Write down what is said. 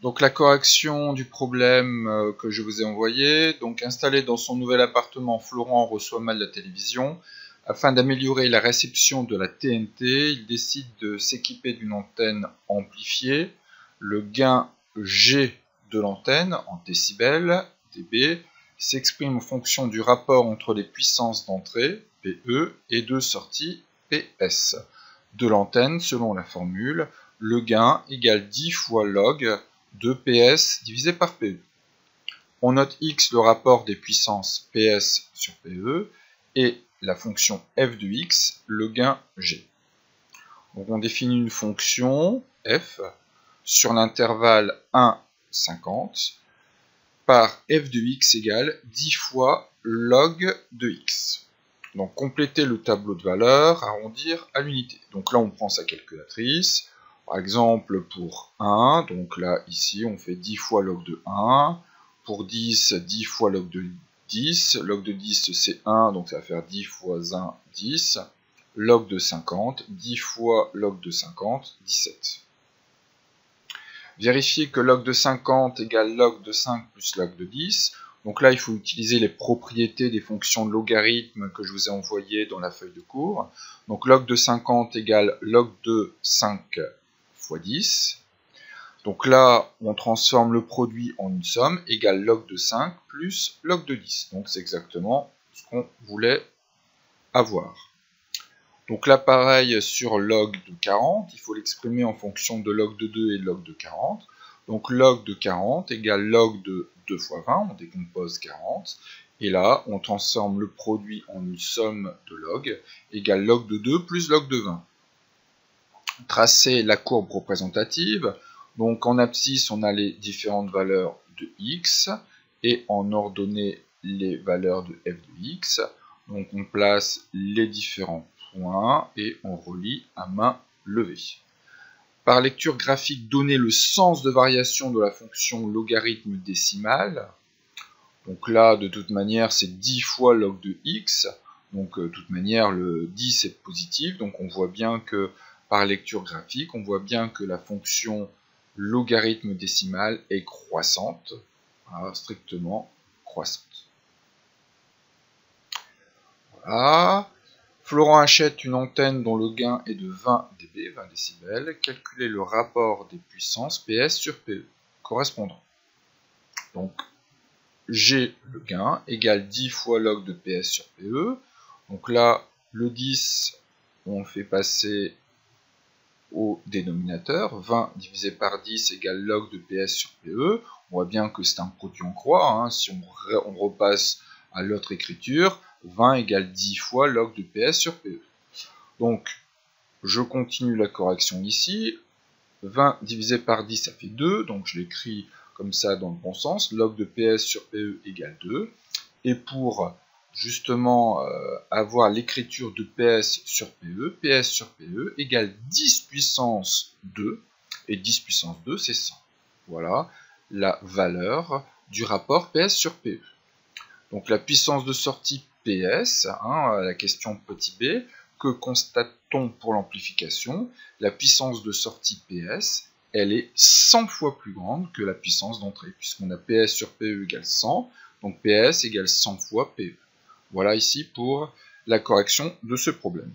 Donc la correction du problème que je vous ai envoyé. Donc installé dans son nouvel appartement, Florent reçoit mal la télévision. Afin d'améliorer la réception de la TNT, il décide de s'équiper d'une antenne amplifiée. Le gain G de l'antenne en décibels, dB, s'exprime en fonction du rapport entre les puissances d'entrée, PE, et de sortie, PS, de l'antenne selon la formule. Le gain égale 10 fois log de PS divisé par PE. On note X le rapport des puissances PS sur PE et la fonction f de x, le gain G. Donc on définit une fonction f sur l'intervalle 1, 50 par f de x égale 10 fois log de x. Donc compléter le tableau de valeurs, arrondir à l'unité. Donc là on prend sa calculatrice. Par exemple, pour 1, donc là, ici, on fait 10 fois log de 1. Pour 10, 10 fois log de 10. Log de 10, c'est 1, donc ça va faire 10 fois 1, 10. Log de 50, 10 fois log de 50, 17. Vérifiez que log de 50 égale log de 5 plus log de 10. Donc là, il faut utiliser les propriétés des fonctions de logarithme que je vous ai envoyées dans la feuille de cours. Donc log de 50 égale log de 5 fois 10. Donc là, on transforme le produit en une somme égale log de 5 plus log de 10. Donc c'est exactement ce qu'on voulait avoir. Donc là, pareil sur log de 40, il faut l'exprimer en fonction de log de 2 et log de 40. Donc log de 40 égale log de 2 fois 20, on décompose 40. Et là, on transforme le produit en une somme de log égale log de 2 plus log de 20. Tracer la courbe représentative. Donc en abscisse, on a les différentes valeurs de x et en ordonnée, les valeurs de f de x. Donc on place les différents points et on relie à main levée. Par lecture graphique, donner le sens de variation de la fonction logarithme décimale. Donc là, de toute manière, c'est 10 fois log de x. Donc de toute manière, le 10 est positif. Donc on voit bien que par lecture graphique, on voit bien que la fonction logarithme décimal est croissante, voilà, strictement croissante. Voilà. Florent achète une antenne dont le gain est de 20 dB, 20 décibels. Calculez le rapport des puissances PS sur PE correspondant. Donc G, le gain, égale 10 fois log de PS sur PE. Donc là, le 10, on fait passer au dénominateur. 20 divisé par 10 égale log de PS sur PE. On voit bien que c'est un produit en croix. Hein. Si on repasse à l'autre écriture, 20 égale 10 fois log de PS sur PE. Donc, je continue la correction ici. 20 divisé par 10, ça fait 2. Donc, je l'écris comme ça dans le bon sens. Log de PS sur PE égale 2. Et pour justement avoir l'écriture de PS sur PE égale 10 puissance 2, et 10 puissance 2 c'est 100. Voilà la valeur du rapport PS sur PE. Donc la puissance de sortie PS, la question petit b, que constate-t-on pour l'amplification? La puissance de sortie PS, elle est 100 fois plus grande que la puissance d'entrée, puisqu'on a PS sur PE égale 100, donc PS égale 100 fois PE. Voilà ici pour la correction de ce problème.